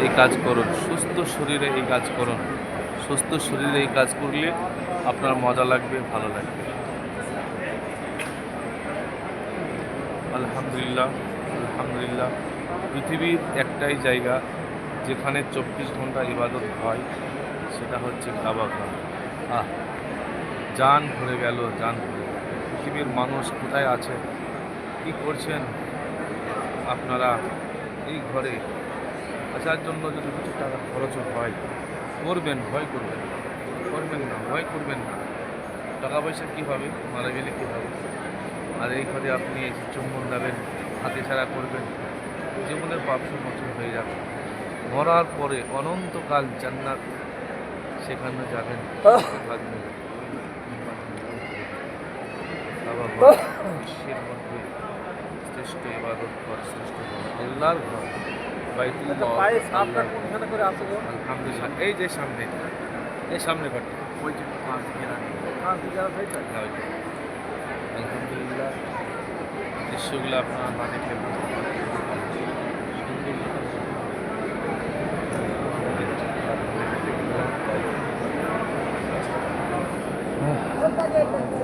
এই কাজ করুন, সুস্থ শরীরে এই কাজ করুন। সুস্থ শরীরে এই কাজ করলে আপনার মজা লাগবে, ভালো লাগবে। আলহামদুলিল্লাহ, আলহামদুলিল্লাহ। পৃথিবীর একটাই জায়গা যেখানে 24 ঘন্টা ইবাদত হয়, সেটা হচ্ছে কাবা ঘর। আহ, জান ভরে গেল, জান ভরে গেল। পৃথিবীর মানুষ কোথায় আছে, কি করছেন আপনারা? এই ঘরে আসার জন্য যদি কিছু টাকা খরচও হয়, করবেন, ভয় করবেন না। করবেন না, ভয় করবেন না। টাকা পয়সা কী হবে, মারা গেলে কী হবে? আর এই ঘরে আপনি এসে চুম্বন দেবেন, হাতে ছাড়া করবেন, জীবনের পাপ মোচন হয়ে যাবে। মরার পরে অনন্তকাল জান্নাত, সেখানে যাবেন। বিশ্বের মধ্যে শ্রেষ্ঠ ইবাদত ঘর, শ্রেষ্ঠ ঘর, আল্লাহর ঘর, বাইতুল্লাহ। আলহামদুলিল্লাহ। এই যে সামনে, এই সামনে ঘরটা, ওই যে আলহামদুলিল্লাহ, দৃশ্যগুলো আপনারা না দেখলে